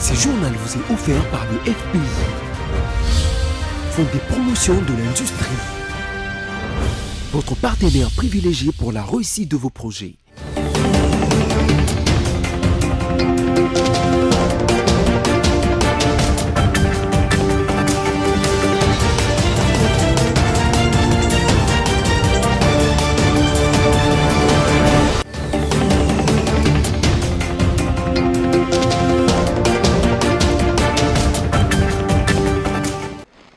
Ce journal vous est offert par le FPI, Fonds de promotion de l'industrie, votre partenaire privilégié pour la réussite de vos projets.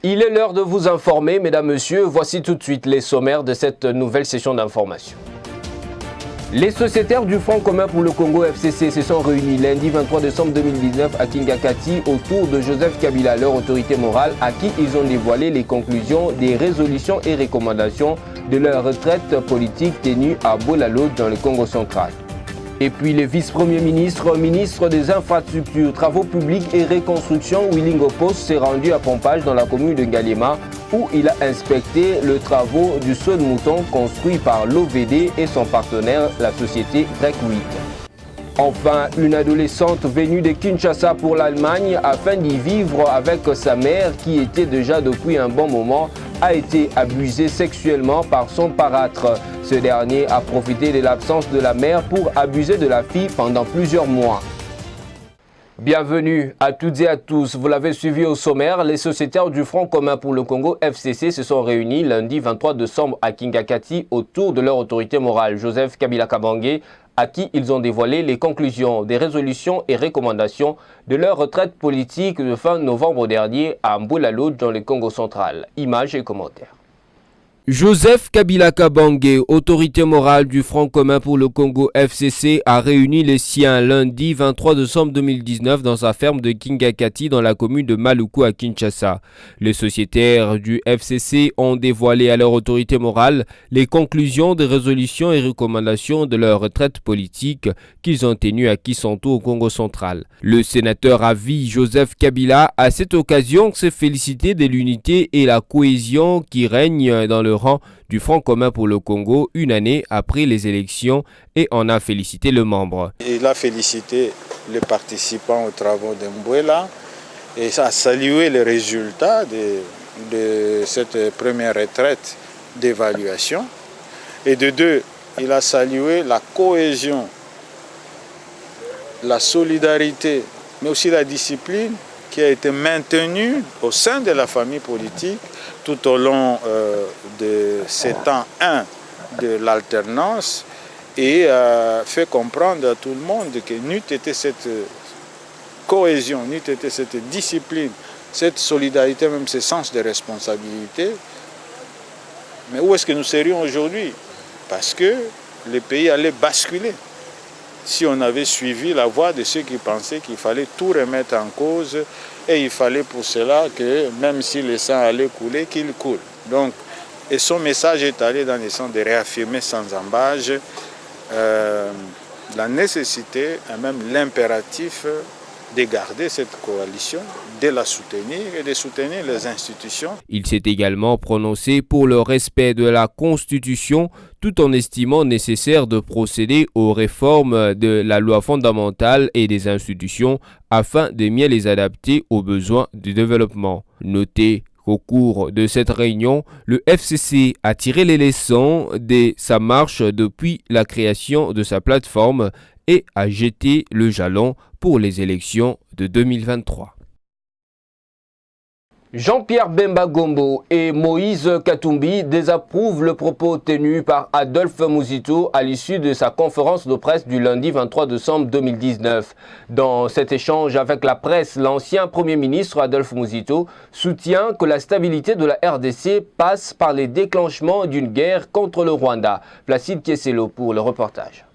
Il est l'heure de vous informer, mesdames, messieurs. Voici tout de suite les sommaires de cette nouvelle session d'information. Les sociétaires du Front commun pour le Congo FCC se sont réunis lundi 23 décembre 2019 à Kingakati autour de Joseph Kabila, leur autorité morale, à qui ils ont dévoilé les conclusions des résolutions et recommandations de leur retraite politique tenue à Bolalo dans le Congo central. Et puis le vice-premier ministre, ministre des Infrastructures, Travaux publics et Reconstruction, Willingo Post, s'est rendu à Pompage dans la commune de Ngaliema où il a inspecté les travaux du saut de mouton construit par l'OVD et son partenaire, la société Grec 8. Enfin, une adolescente venue de Kinshasa pour l'Allemagne afin d'y vivre avec sa mère qui était déjà depuis un bon moment a été abusée sexuellement par son parâtre. Ce dernier a profité de l'absence de la mère pour abuser de la fille pendant plusieurs mois. Bienvenue à toutes et à tous. Vous l'avez suivi au sommaire, les sociétaires du Front commun pour le Congo FCC se sont réunis lundi 23 décembre à Kingakati autour de leur autorité morale, Joseph Kabila Kabange, à qui ils ont dévoilé les conclusions des résolutions et recommandations de leur retraite politique de fin novembre dernier à Mbolalo dans le Congo central. Images et commentaires. Joseph Kabila Kabange, autorité morale du Front commun pour le Congo FCC, a réuni les siens lundi 23 décembre 2019 dans sa ferme de Kingakati dans la commune de Maluku à Kinshasa. Les sociétaires du FCC ont dévoilé à leur autorité morale les conclusions des résolutions et recommandations de leur retraite politique qu'ils ont tenues à Kisantu au Congo central. Le sénateur à vie Joseph Kabila, à cette occasion, s'est félicité de l'unité et la cohésion qui règnent dans le rang du Front commun pour le Congo une année après les élections et en a félicité le membre. Il a félicité les participants aux travaux de Mbouela et a salué les résultats de cette première retraite d'évaluation. Et de deux, il a salué la cohésion, la solidarité, mais aussi la discipline qui a été maintenue au sein de la famille politique tout au long de ces temps 1 de l'alternance et fait comprendre à tout le monde que n'eût été cette cohésion, n'eût été cette discipline, cette solidarité, même ce sens de responsabilité, mais où est-ce que nous serions aujourd'hui? Parce que le pays allait basculer si on avait suivi la voie de ceux qui pensaient qu'il fallait tout remettre en cause et il fallait pour cela que même si le sang allait couler, qu'il coule. Donc, et son message est allé dans le sens de réaffirmer sans ambages la nécessité et même l'impératif de garder cette coalition, de la soutenir et de soutenir les institutions. Il s'est également prononcé pour le respect de la Constitution tout en estimant nécessaire de procéder aux réformes de la loi fondamentale et des institutions afin de mieux les adapter aux besoins du développement. Notez qu'au cours de cette réunion, le FCC a tiré les leçons de sa marche depuis la création de sa plateforme et a jeté le jalon pour les élections de 2023. Jean-Pierre Bemba Gombo et Moïse Katumbi désapprouvent le propos tenu par Adolphe Muzito à l'issue de sa conférence de presse du lundi 23 décembre 2019. Dans cet échange avec la presse, l'ancien Premier ministre Adolphe Muzito soutient que la stabilité de la RDC passe par les déclenchements d'une guerre contre le Rwanda. Placide Kieselo pour le reportage.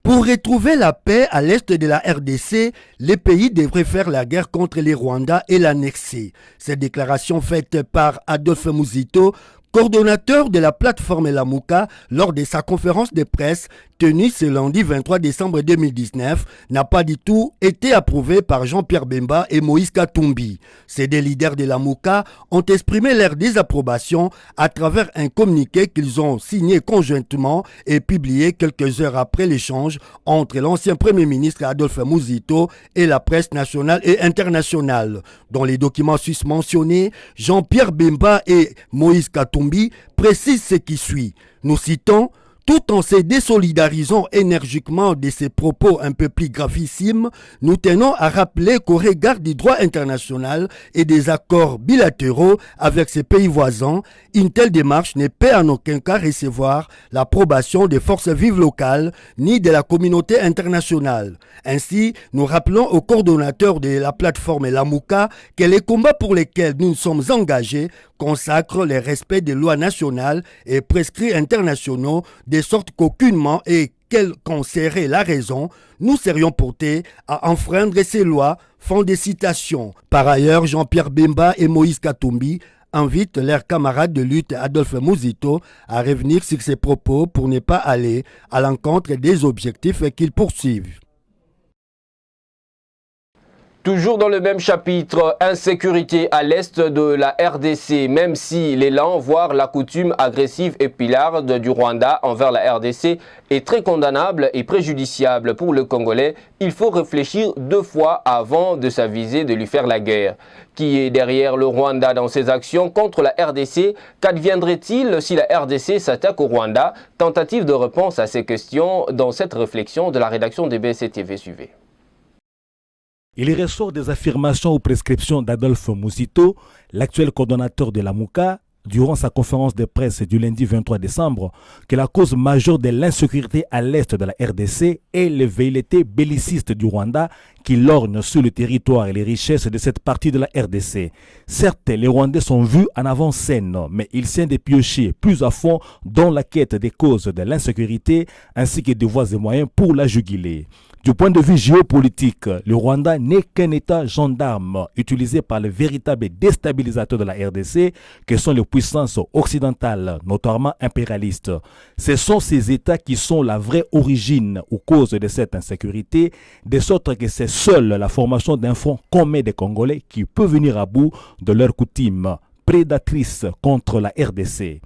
Pour retrouver la paix à l'est de la RDC, les pays devraient faire la guerre contre les Rwandais et l'annexer. Cette déclaration faite par Adolphe Muzito coordonnateur de la plateforme Lamuka, lors de sa conférence de presse tenue ce lundi 23 décembre 2019, n'a pas du tout été approuvé par Jean-Pierre Bemba et Moïse Katumbi. Ces deux leaders de Lamuka ont exprimé leur désapprobation à travers un communiqué qu'ils ont signé conjointement et publié quelques heures après l'échange entre l'ancien Premier ministre Adolphe Muzito et la presse nationale et internationale. Dans les documents susmentionnés, Jean-Pierre Bemba et Moïse Katumbi précise ce qui suit. Nous citons: tout en se désolidarisant énergiquement de ces propos un peu plus gravissimes, nous tenons à rappeler qu'au regard du droit international et des accords bilatéraux avec ces pays voisins, une telle démarche ne peut en aucun cas recevoir l'approbation des forces vives locales ni de la communauté internationale. Ainsi, nous rappelons aux coordonnateurs de la plateforme Lamuka que les combats pour lesquels nous sommes engagés consacrent le respect des lois nationales et prescrits internationaux, de sorte qu'aucunement et quelle qu'en serait la raison, nous serions portés à enfreindre ces lois. Fin de citation. Par ailleurs, Jean-Pierre Bemba et Moïse Katumbi invitent leurs camarades de lutte Adolphe Muzito à revenir sur ses propos pour ne pas aller à l'encontre des objectifs qu'ils poursuivent. Toujours dans le même chapitre, insécurité à l'est de la RDC, même si l'élan, voire la coutume agressive et pilarde du Rwanda envers la RDC est très condamnable et préjudiciable pour le Congolais, il faut réfléchir deux fois avant de s'aviser de lui faire la guerre. Qui est derrière le Rwanda dans ses actions contre la RDC? Qu'adviendrait-il si la RDC s'attaque au Rwanda? Tentative de réponse à ces questions dans cette réflexion de la rédaction de BSC-TV. Suivez. Il ressort des affirmations ou prescriptions d'Adolphe Muzito, l'actuel coordonnateur de Lamuka, durant sa conférence de presse du lundi 23 décembre, que la cause majeure de l'insécurité à l'est de la RDC est les velléités bellicistes du Rwanda qui lorgnent sur le territoire et les richesses de cette partie de la RDC. Certes, les Rwandais sont vus en avant-scène, mais il s'est de piocher plus à fond dans la quête des causes de l'insécurité ainsi que des voies et moyens pour la juguler. Du point de vue géopolitique, le Rwanda n'est qu'un État gendarme utilisé par les véritables déstabilisateurs de la RDC que sont les puissances occidentales, notamment impérialistes. Ce sont ces États qui sont la vraie origine ou cause de cette insécurité, de sorte que c'est seule la formation d'un front commun des Congolais qui peut venir à bout de leurs coutumes prédatrices contre la RDC.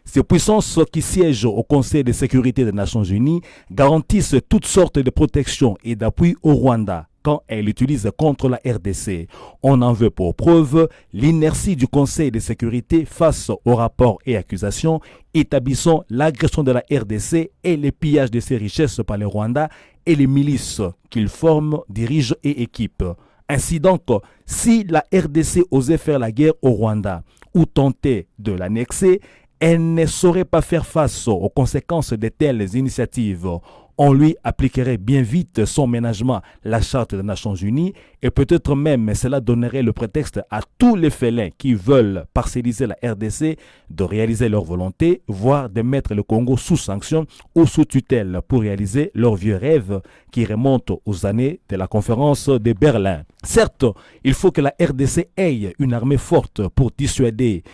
Ces puissances qui siègent au Conseil de sécurité des Nations Unies garantissent toutes sortes de protections et d'appui au Rwanda quand elles l'utilisent contre la RDC. On en veut pour preuve l'inertie du Conseil de sécurité face aux rapports et accusations établissant l'agression de la RDC et le pillage de ses richesses par le Rwanda et les milices qu'il forme, dirige et équipe. Ainsi donc, si la RDC osait faire la guerre au Rwanda ou tenter de l'annexer, elle ne saurait pas faire face aux conséquences de telles initiatives. On lui appliquerait bien vite son ménagement, la Charte des Nations Unies, et peut-être même cela donnerait le prétexte à tous les félins qui veulent parcelliser la RDC de réaliser leur volonté, voire de mettre le Congo sous sanction ou sous tutelle pour réaliser leurs vieux rêves qui remontent aux années de la conférence de Berlin. Certes, il faut que la RDC ait une armée forte pour dissuader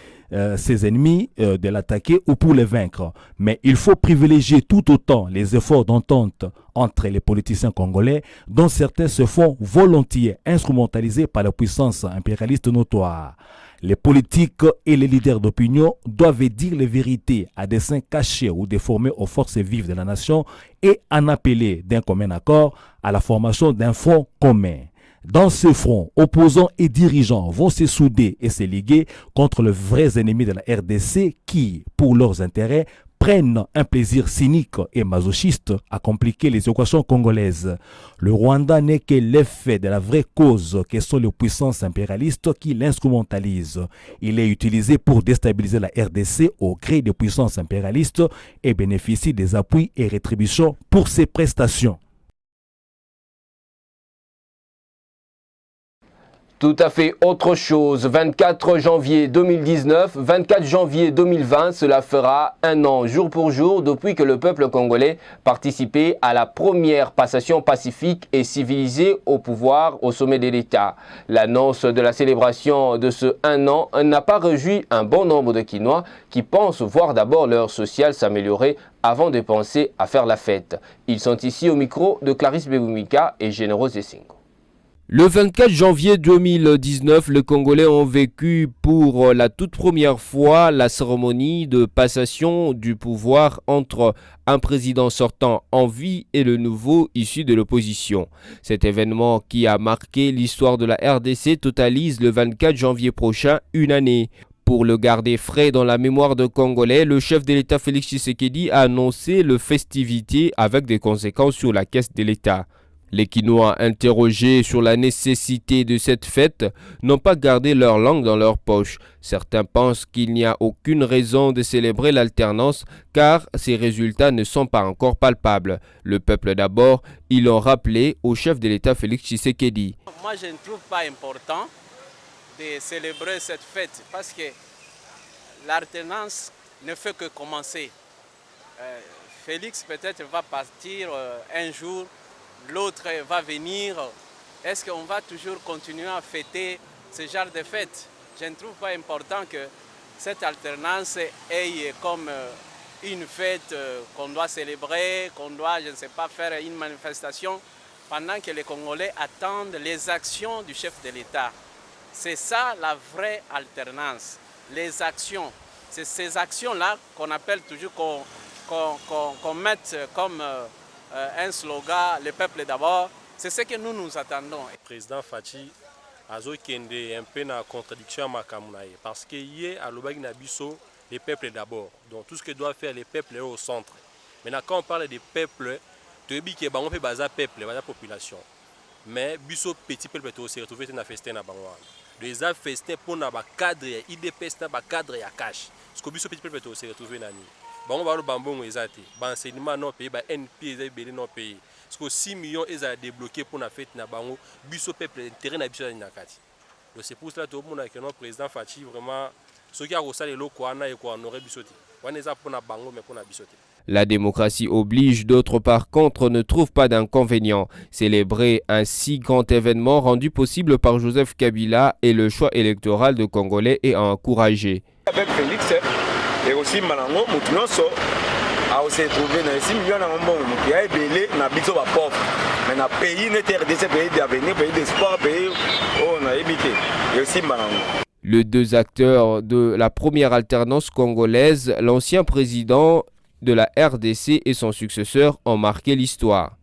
ses ennemis de l'attaquer ou pour les vaincre. Mais il faut privilégier tout autant les efforts d'entente entre les politiciens congolais, dont certains se font volontiers instrumentalisés par la puissance impérialiste notoire. Les politiques et les leaders d'opinion doivent dire les vérités à dessein caché ou déformé aux forces vives de la nation et en appeler d'un commun accord à la formation d'un front commun. Dans ce front, opposants et dirigeants vont se souder et se liguer contre les vrais ennemis de la RDC qui, pour leurs intérêts, prennent un plaisir cynique et masochiste à compliquer les équations congolaises. Le Rwanda n'est que l'effet de la vraie cause que sont les puissances impérialistes qui l'instrumentalisent. Il est utilisé pour déstabiliser la RDC au gré des puissances impérialistes et bénéficie des appuis et rétributions pour ses prestations. Tout à fait autre chose. 24 janvier 2019, 24 janvier 2020, cela fera un an jour pour jour depuis que le peuple congolais participait à la première passation pacifique et civilisée au pouvoir au sommet de l'État. L'annonce de la célébration de ce un an n'a pas réjoui un bon nombre de Kinois qui pensent voir d'abord leur social s'améliorer avant de penser à faire la fête. Ils sont ici au micro de Clarisse Beboumika et Générose Essingo. Le 24 janvier 2019, les Congolais ont vécu pour la toute première fois la cérémonie de passation du pouvoir entre un président sortant en vie et le nouveau issu de l'opposition. Cet événement qui a marqué l'histoire de la RDC totalise le 24 janvier prochain une année. Pour le garder frais dans la mémoire de Congolais, le chef de l'État Félix Tshisekedi a annoncé le festivité avec des conséquences sur la caisse de l'État. Les Kinois interrogés sur la nécessité de cette fête n'ont pas gardé leur langue dans leur poche. Certains pensent qu'il n'y a aucune raison de célébrer l'alternance car ces résultats ne sont pas encore palpables. Le peuple d'abord, ils l'ont rappelé au chef de l'État Félix Tshisekedi. Moi je ne trouve pas important de célébrer cette fête parce que l'alternance ne fait que commencer. Félix peut-être va partir un jour. L'autre va venir. Est-ce qu'on va toujours continuer à fêter ce genre de fête? Je ne trouve pas important que cette alternance ait comme une fête qu'on doit célébrer, qu'on doit, je ne sais pas, faire une manifestation pendant que les Congolais attendent les actions du chef de l'État. C'est ça la vraie alternance, les actions. C'est ces actions-là qu'on appelle toujours, qu'on mette comme un slogan, le peuple d'abord, c'est ce que nous attendons. Le président Fachi a un peu en contradiction avec parce que hier à l'Obaguinabiso, les peuples d'abord. Donc tout ce que doit faire les peuples est au centre. Maintenant quand on parle des peuples, tu dis que on peut baser peuple, la population. Mais biso petit peuple se retrouver dans festin na bango. Les festin pour na ba cadre, IDPS na ba cadre ya cash. Parce que biso petit peuple se retrouver nani. Bango ba bambongo ezate, ba enseignement non payé, ba NP ezabeli non payé. Parce que 6 millions ezali débloqué pour na fête na bango, biso peuple intérêt na biso na kati. Donc c'est pour cela que tout le monde que notre président Fachi vraiment ce qui a ressalé le quoi na et quoi on aurait bisoté. On est pour na bango mais pour na bisoté. La démocratie oblige, d'autres par contre ne trouvent pas d'inconvénient. Célébrer un si grand événement rendu possible par Joseph Kabila et le choix électoral de Congolais est encouragé. Avec Félix et aussi Malango, Moutinonso a aussi trouvé 6 millions de qui a ébélé na biso ba pauvre. Mais na pays n'était RDC, pays d'avenir, pays d'espoir, pays où on a évité. Et aussi Malango. Les deux acteurs de la première alternance congolaise, l'ancien président de la RDC et son successeur ont marqué l'histoire.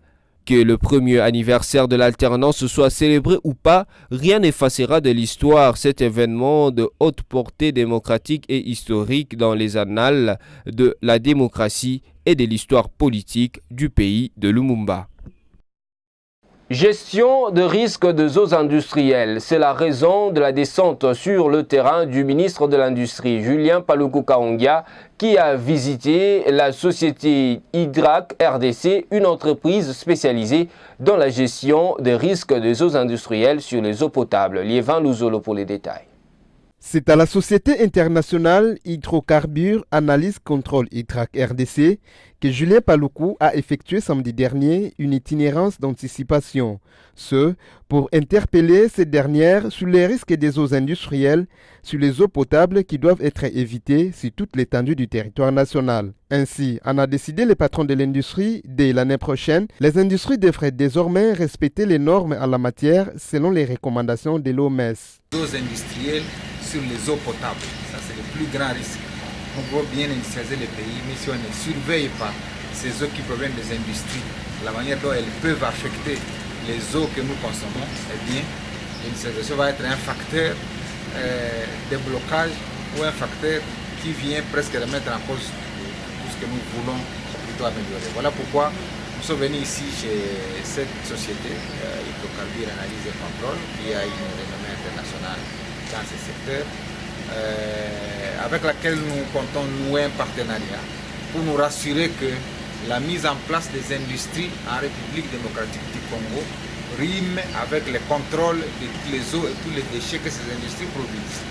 Que le premier anniversaire de l'alternance soit célébré ou pas, rien n'effacera de l'histoire cet événement de haute portée démocratique et historique dans les annales de la démocratie et de l'histoire politique du pays de Lumumba. Gestion de risque de eaux industrielles, c'est la raison de la descente sur le terrain du ministre de l'Industrie, Julien Paluku Kahongya, qui a visité la société Hydrac RDC, une entreprise spécialisée dans la gestion des risques des eaux industrielles sur les eaux potables. Liévin Louzolo pour les détails. C'est à la Société internationale Hydrocarbures Analyse Contrôle Hydrac RDC que Julien Paluku a effectué samedi dernier une itinérance d'anticipation. Ce, pour interpeller ces dernières sur les risques des eaux industrielles sur les eaux potables qui doivent être évitées sur toute l'étendue du territoire national. Ainsi, en a décidé le patron de l'industrie. Dès l'année prochaine, les industries devraient désormais respecter les normes en la matière selon les recommandations de l'OMS. Les eaux industrielles sur les eaux potables, ça c'est le plus grand risque. On voit bien industrialiser les pays, mais si on ne surveille pas ces eaux qui proviennent des industries, la manière dont elles peuvent affecter les eaux que nous consommons, eh bien, l'industrialisation va être un facteur de blocage ou un facteur qui vient presque remettre en cause tout ce que nous voulons plutôt améliorer. Voilà pourquoi nous sommes venus ici chez cette société, Hydrocarbures Analyse et Contrôle, qui a une renommée internationale dans ce secteur, avec laquelle nous comptons nouer un partenariat pour nous rassurer que la mise en place des industries en République démocratique du Congo rime avec le contrôle de toutes les eaux et tous les déchets que ces industries produisent.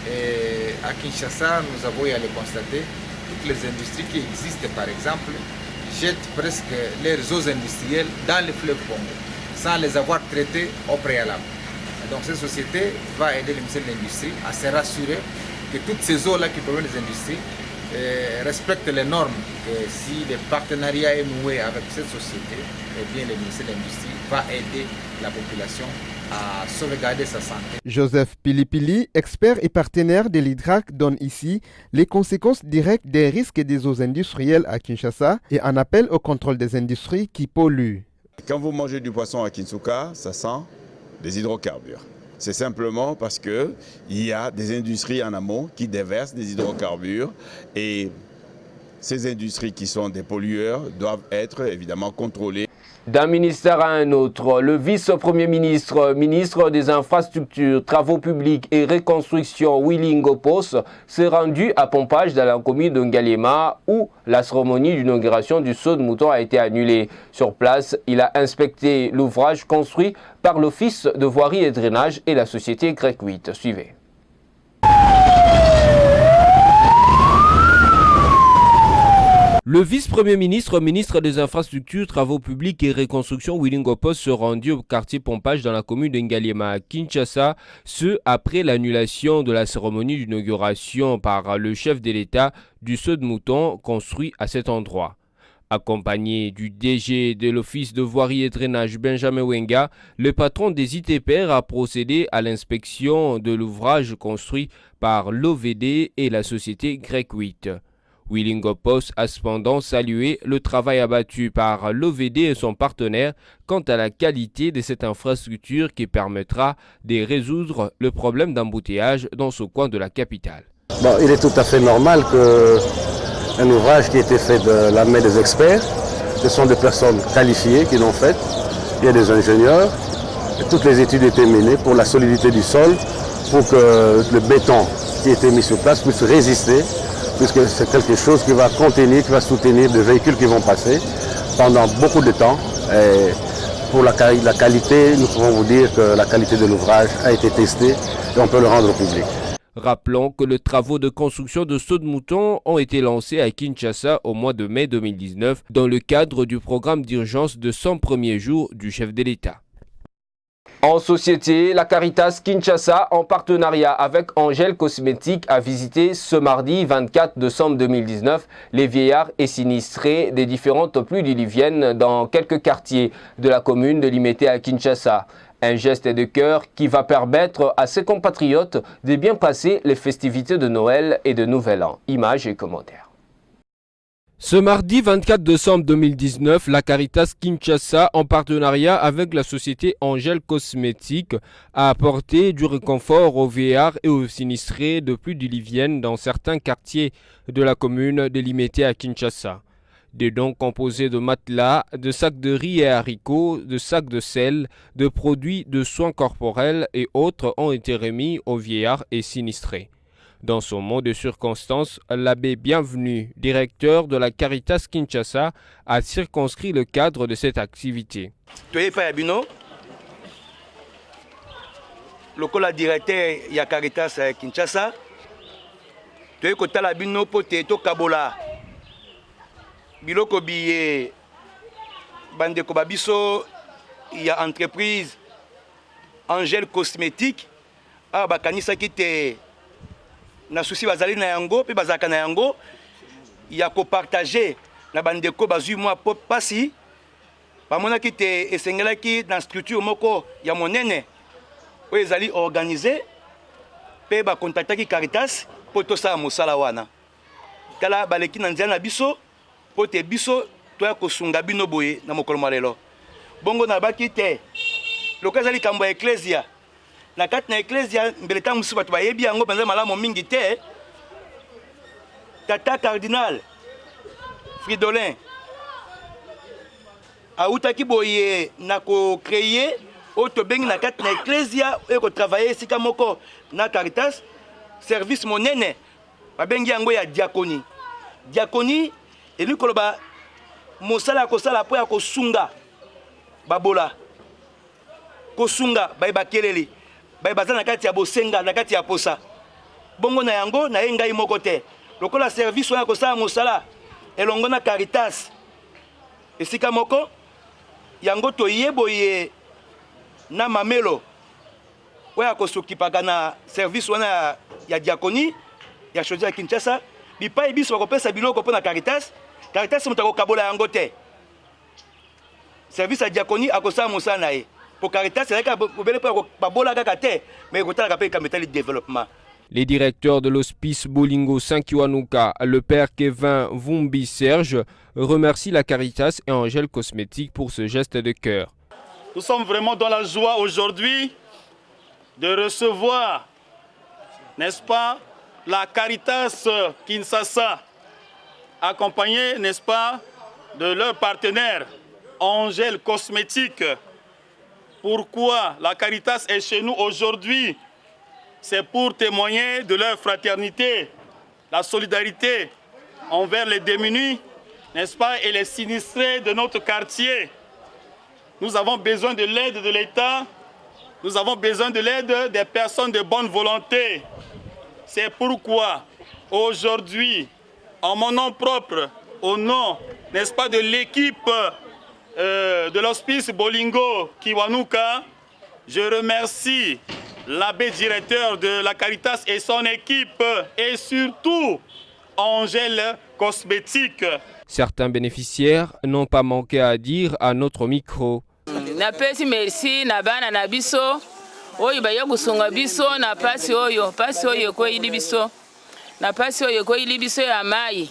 Et à Kinshasa, nous avons eu à le constater, toutes les industries qui existent, par exemple, jettent presque leurs eaux industrielles dans le fleuve Congo, sans les avoir traitées au préalable. Et donc cette société va aider le ministère de l'Industrie à se rassurer que toutes ces eaux-là qui proviennent des industries respectent les normes. Et si le partenariat est noué avec cette société, eh bien le ministère de l'Industrie va aider la population à sauvegarder sa santé. Joseph Pilipili, expert et partenaire de l'IDRAC, donne ici les conséquences directes des risques des eaux industrielles à Kinshasa et en appelle au contrôle des industries qui polluent. Quand vous mangez du poisson à Kinsuka, ça sent des hydrocarbures. C'est simplement parce qu'il y a des industries en amont qui déversent des hydrocarbures et ces industries qui sont des pollueurs doivent être évidemment contrôlées. D'un ministère à un autre, le vice-premier ministre, ministre des Infrastructures, Travaux publics et Reconstruction, Willy Ngopos, s'est rendu à Pompage dans la commune de Ngaliema où la cérémonie d'inauguration du saut de mouton a été annulée. Sur place, il a inspecté l'ouvrage construit par l'Office de voirie et drainage et la société Grec 8. Suivez. Le vice-premier ministre, ministre des Infrastructures, Travaux publics et Reconstruction, Willy Ngopos, se rendit au quartier Pompage dans la commune de Ngaliema à Kinshasa, ce après l'annulation de la cérémonie d'inauguration par le chef de l'État du saut de mouton construit à cet endroit. Accompagné du DG de l'Office de voirie et drainage Benjamin Wenga, le patron des ITPR a procédé à l'inspection de l'ouvrage construit par l'OVD et la société Grec 8. Willy Ngopos a cependant salué le travail abattu par l'OVD et son partenaire quant à la qualité de cette infrastructure qui permettra de résoudre le problème d'embouteillage dans ce coin de la capitale. Bon, il est tout à fait normal qu'un ouvrage qui a été fait de la main des experts, ce sont des personnes qualifiées qui l'ont fait, il y a des ingénieurs, et toutes les études étaient menées pour la solidité du sol, pour que le béton qui a été mis sur place puisse résister, puisque c'est quelque chose qui va contenir, qui va soutenir des véhicules qui vont passer pendant beaucoup de temps. Et pour la qualité, nous pouvons vous dire que la qualité de l'ouvrage a été testée et on peut le rendre au public. Rappelons que les travaux de construction de saut de mouton ont été lancés à Kinshasa au mois de mai 2019 dans le cadre du programme d'urgence de 100 premiers jours du chef de l'État. En société, la Caritas Kinshasa, en partenariat avec Angèle Cosmétique, a visité ce mardi 24 décembre 2019 les vieillards et sinistrés des différentes pluies diluviennes dans quelques quartiers de la commune de Limete à Kinshasa. Un geste de cœur qui va permettre à ses compatriotes de bien passer les festivités de Noël et de Nouvel An. Images et commentaires. Ce mardi 24 décembre 2019, la Caritas Kinshasa, en partenariat avec la société Angèle Cosmétique, a apporté du réconfort aux vieillards et aux sinistrés de pluies diluviennes dans certains quartiers de la commune de Limete à Kinshasa. Des dons composés de matelas, de sacs de riz et haricots, de sacs de sel, de produits de soins corporels et autres ont été remis aux vieillards et sinistrés. Dans son mot de circonstance, l'abbé Bienvenu, directeur de la Caritas Kinshasa, a circonscrit le cadre de cette activité. Le directeur de la Caritas Kinshasa, biloko biye bandeko babiso ya entreprise Angèle Cosmétique a bakanisa kite na souci bazali na yango pe bazaka na yango ya ko partager na bandeko bazui moi pasi bamona kite esengelaki na structure moko ya monene oyo ezali organisé pe ba contactaki Caritas po tosala mosala wana tala baleki na nzela na biso pote biso toya kosunga bino boye na mokolo malelo bongo na baki te lokaza likambo ya ecclesia na kati na ecclesia mbele tangu musu bato bayebi yango penza malamu mingi te tata cardinal Fridolin autaki boye na ko créer auto bengi na kati na ecclesia e ko travailler sika moko na Caritas service monene babengi yango ya diaconie et koloba mosala kosala po ya kosunga babola kosunga bayeba kelele bayeba za na kati ya bosenga na kati ya posa bongo na yango na ye ngai moko te lokola service wana kosala mosala elongo na Caritas esika moko yango toyeboye na mamelo oyo akosokipaka na service wana ya diakonie ya chose ya Kinshasa bipai biso bakopesa biloko mpo na Caritas moto akokabola yango te service ya diakonie akosala mosala na ye po Caritas ezalaki obele mpo babola kaka te mais ekotalaka mpe ekametali développement. Les directeurs de l'hospice Bolingo Saint-Kiwanuka, le père Kevin Vumbi Serge, remercient la Caritas et Angèle Cosmétique pour ce geste de cœur. Nous sommes vraiment dans la joie aujourd'hui de recevoir, n'est-ce pas, la Caritas Kinshasa, accompagnée, n'est-ce pas, de leur partenaire Angèle Cosmétique. Pourquoi la Caritas est chez nous aujourd'hui? C'est pour témoigner de leur fraternité, la solidarité envers les démunis, n'est-ce pas, et les sinistrés de notre quartier. Nous avons besoin de l'aide de l'État, nous avons besoin de l'aide des personnes de bonne volonté. C'est pourquoi, aujourd'hui, en mon nom propre, au nom, n'est-ce pas, de l'équipe de l'hospice Bolingo Kiwanuka, je remercie l'abbé directeur de la Caritas et son équipe et surtout Angèle Cosmétique. Certains bénéficiaires n'ont pas manqué à dire à notre micro. Napesi merci na bana na biso oyo baye kusunga biso na pasi oyo ko ili biso na pasi oyo ko ili biso ya mai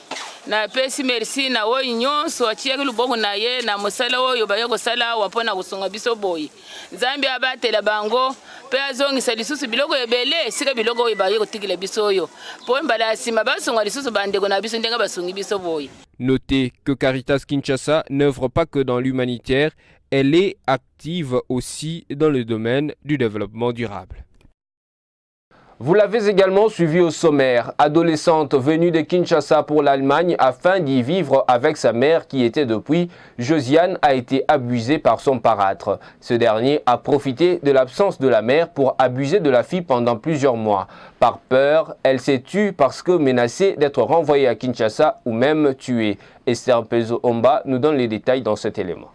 na pesi merci na oyo nyonso achieki lubongo na ye na mosala oyo baye kosala wapona kusunga biso boyi nzambe abatela bango pe azongisa lisusu biloko ebele sika biloko oyo baye kotikila biso oyo po mbala sima basunga lisusu bandeko na biso ndenga basungi biso boyi. Notez que Caritas Kinshasa n'œuvre pas que dans l'humanitaire, elle est active aussi dans le domaine du développement durable. Vous l'avez également suivi au sommaire. Adolescente venue de Kinshasa pour l'Allemagne afin d'y vivre avec sa mère qui était depuis, Josiane a été abusée par son parâtre. Ce dernier a profité de l'absence de la mère pour abuser de la fille pendant plusieurs mois. Par peur, elle s'est tue parce que menacée d'être renvoyée à Kinshasa ou même tuée. Esther Pezo-Omba nous donne les détails dans cet élément.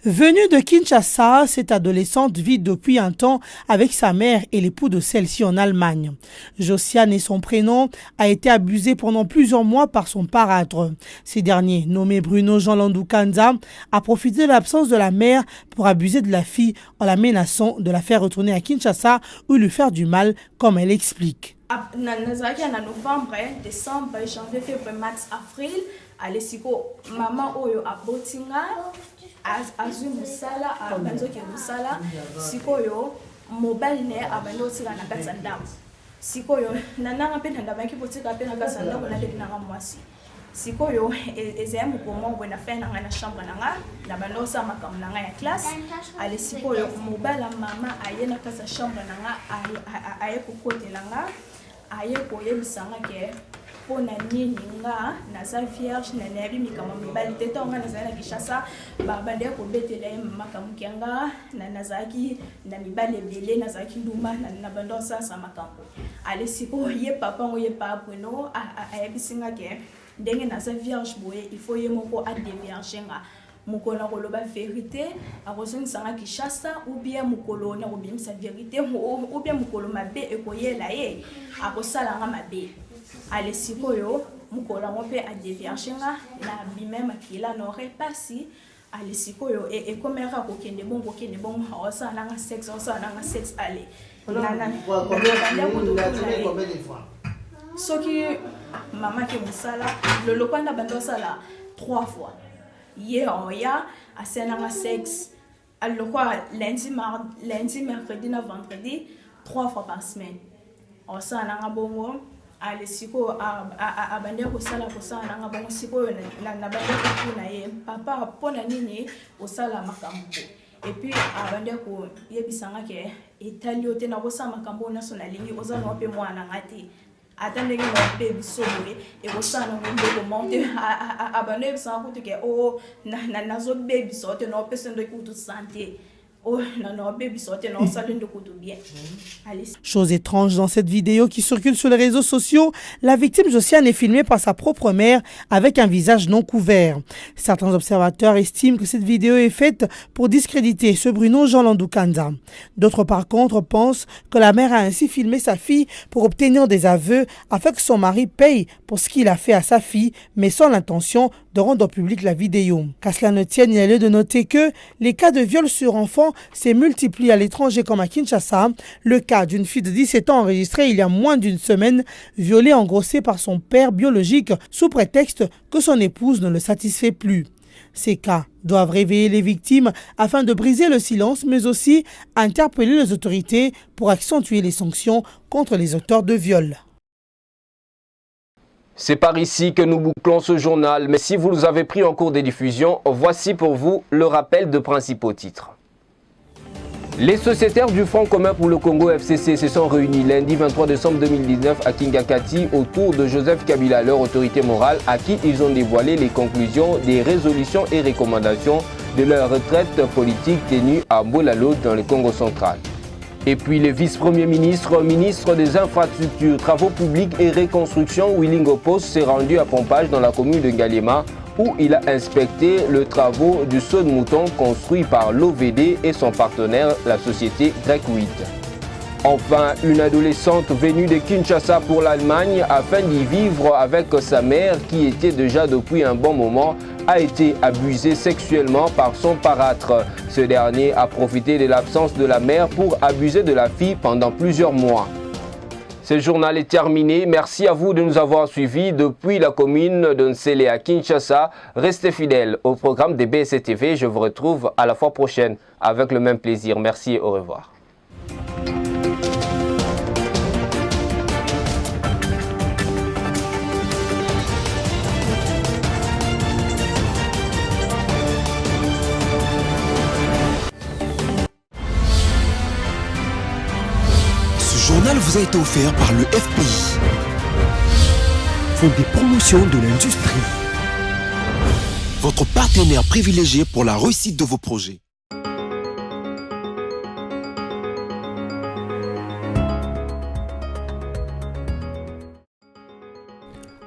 Venue de Kinshasa, cette adolescente vit depuis un temps avec sa mère et l'époux de celle-ci en Allemagne. Josiane et son prénom a été abusée pendant plusieurs mois par son parâtre. Ces derniers, nommé Bruno Jean Landoukanza, a profité de l'absence de la mère pour abuser de la fille en la menaçant de la faire retourner à Kinshasa ou lui faire du mal, comme elle explique. En novembre, décembre, janvier, février, mars, avril, alesiko maman oyo abotinga azwi musala abanzoki musala sikoyo mobile ne abando tsika na kati ya ndako sikoyo nananga mpe ndabaki potika mpe na kati ya ndako naleki nanga mwasi sikoyo ezaya mokomo boye na fe nanga na chambre nanga na bando osala makambo nanga ya classe ale sikoyo mobile ya mama aye na kati ya chambre nanga aye kokotelanga aye koyebisanga ke pona nini nga naza vierge na nayebi mikama mibali te ntonga nazali na Kinshasa babande kobetela ye makambo kyanga na nazalaki na mibali ebele nazalaki nduma na bando osasa makambo ale siko ye papa ngo ye papa no ayebisinga ke ndenge naza vierge boye il faut ye moko adevierge nga mukolo koloba vérité akozongisanga Kinshasa ou bien mukolo na kobimisa vérité ou bien mukolo mabe ekoyela ye akosalanga mabe ale sikoyo mukolo ngo pe adevierge nga na bimema makila n'aurait pas si ale sikoyo ekomera kokende bongo osala nga sexe ale soki mama ke musala lolo kwanda bando sala 3 fois hier oya asenanga sexe alors quoi lundi mercredi na vendredi 3 fois par semaine osala nga bongo ale siko abande kosala nga bongo siko na bande kuna ye papa pona nini osala makambo et puis abande ko yebisanga ke etalio te na kosala makambo na sona lingi ozana ope mwana ngati atandenge na baby sobe e kosala ngo monte abande bisanga kutuke o na zo baby sote no pesendo kutu santé Chose étrange dans cette vidéo qui circule sur les réseaux sociaux, la victime Josiane est filmée par sa propre mère avec un visage non couvert. Certains observateurs estiment que cette vidéo est faite pour discréditer ce Bruno Jean Landoukanza. D'autres par contre pensent que la mère a ainsi filmé sa fille pour obtenir des aveux afin que son mari paye pour ce qu'il a fait à sa fille, mais sans l'intention de rendre public la vidéo. Qu'à cela ne tienne, il y a lieu de noter que les cas de viol sur enfants s'est multiplié à l'étranger comme à Kinshasa. Le cas d'une fille de 17 ans enregistrée il y a moins d'une semaine, violée engrossée par son père biologique sous prétexte que son épouse ne le satisfait plus. Ces cas doivent réveiller les victimes afin de briser le silence, mais aussi interpeller les autorités pour accentuer les sanctions contre les auteurs de viols. C'est par ici que nous bouclons ce journal, mais si vous nous avez pris en cours des diffusions, voici pour vous le rappel de principaux titres. Les sociétaires du Front commun pour le Congo FCC se sont réunis lundi 23 décembre 2019 à Kingakati autour de Joseph Kabila, leur autorité morale, à qui ils ont dévoilé les conclusions des résolutions et recommandations de leur retraite politique tenue à Mbolalo dans le Congo central. Et puis le vice-premier ministre, ministre des Infrastructures, Travaux publics et Reconstruction, Willing Opos, s'est rendu à Pompage dans la commune de Ngaliema où il a inspecté le travaux du saut de mouton construit par l'OVD et son partenaire, la société Grec 8. Enfin, une adolescente venue de Kinshasa pour l'Allemagne afin d'y vivre avec sa mère qui était déjà depuis un bon moment a été abusée sexuellement par son parâtre. Ce dernier a profité de l'absence de la mère pour abuser de la fille pendant plusieurs mois. Ce journal est terminé. Merci à vous de nous avoir suivis depuis la commune de Nsele à Kinshasa. Restez fidèles au programme de BSC-TV. Je vous retrouve à la fois prochaine avec le même plaisir. Merci et au revoir. Ce journal vous a été offert par le FPI, Fonds des promotions de l'industrie, votre partenaire privilégié pour la réussite de vos projets.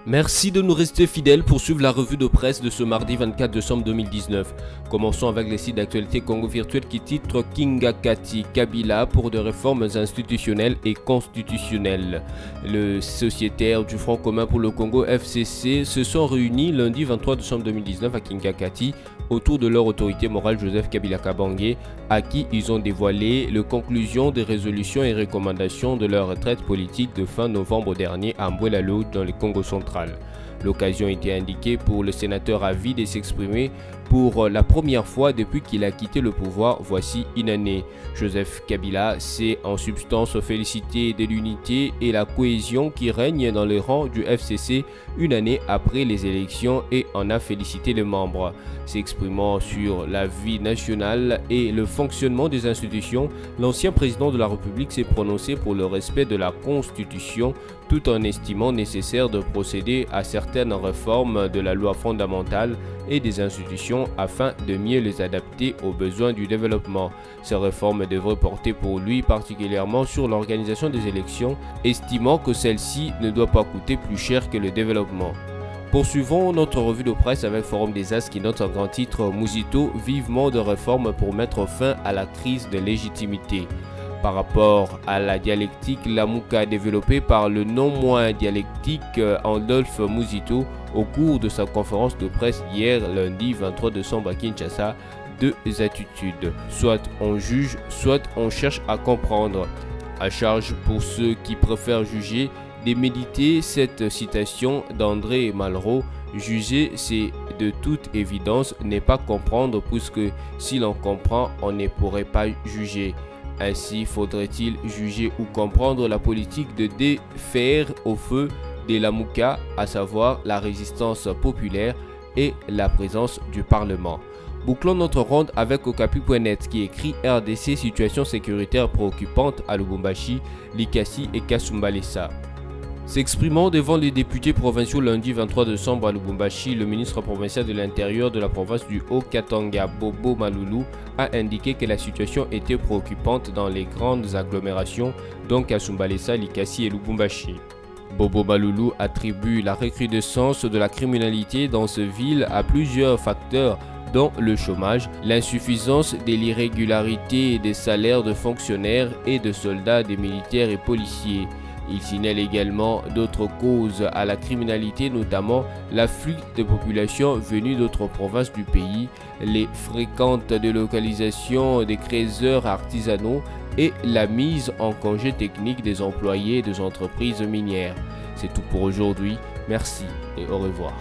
Merci de nous rester fidèles pour suivre la revue de presse de ce mardi 24 décembre 2019. Commençons avec les sites d'actualité Congo Virtuel qui titre Kingakati Kabila pour des réformes institutionnelles et constitutionnelles. Les sociétaires du Front commun pour le Congo FCC se sont réunis lundi 23 décembre 2019 à Kingakati autour de leur autorité morale Joseph Kabila Kabange, à qui ils ont dévoilé les conclusions des résolutions et recommandations de leur retraite politique de fin novembre dernier à Mbolalo dans le Congo central. L'occasion était indiquée pour le sénateur à vie de s'exprimer pour la première fois depuis qu'il a quitté le pouvoir voici une année. Joseph Kabila s'est en substance félicité de l'unité et la cohésion qui règne dans les rangs du FCC une année après les élections et en a félicité les membres. S'exprimant sur la vie nationale et le fonctionnement des institutions, l'ancien président de la République s'est prononcé pour le respect de la Constitution tout en estimant nécessaire de procéder à certaines réformes de la loi fondamentale et des institutions afin de mieux les adapter aux besoins du développement. Ces réformes devraient porter pour lui particulièrement sur l'organisation des élections, estimant que celle-ci ne doit pas coûter plus cher que le développement. Poursuivons notre revue de presse avec Forum des As qui note un grand titre Mouzito, vivement de réformes pour mettre fin à la crise de légitimité. Par rapport à la dialectique Lamuka développée par le non moins dialectique Adolphe Mouzito au cours de sa conférence de presse hier lundi 23 décembre à Kinshasa, deux attitudes. Soit on juge, soit on cherche à comprendre. À charge pour ceux qui préfèrent juger de méditer cette citation d'André Malraux. Juger, c'est de toute évidence n'est pas comprendre, puisque si l'on comprend, on ne pourrait pas juger. Ainsi faudrait-il juger ou comprendre la politique de défaire au feu de Lamuka, à savoir la résistance populaire et la présence du Parlement. Bouclons notre ronde avec Okapi.net qui écrit RDC situation sécuritaire préoccupante à Lubumbashi, Likasi et Kasumbalesa. S'exprimant devant les députés provinciaux lundi 23 décembre à Lubumbashi, le ministre provincial de l'Intérieur de la province du Haut-Katanga, Bobo Maloulou, a indiqué que la situation était préoccupante dans les grandes agglomérations, donc à Kasumbalesa, Likasi et Lubumbashi. Bobo Maloulou attribue la recrudescence de la criminalité dans ces villes à plusieurs facteurs, dont le chômage, l'insuffisance de l'irrégularité des salaires de fonctionnaires et de soldats, des militaires et policiers. Il signale également d'autres causes à la criminalité, notamment l'afflux de populations venues d'autres provinces du pays, les fréquentes délocalisations des créateurs artisanaux et la mise en congé technique des employés des entreprises minières. C'est tout pour aujourd'hui. Merci et au revoir.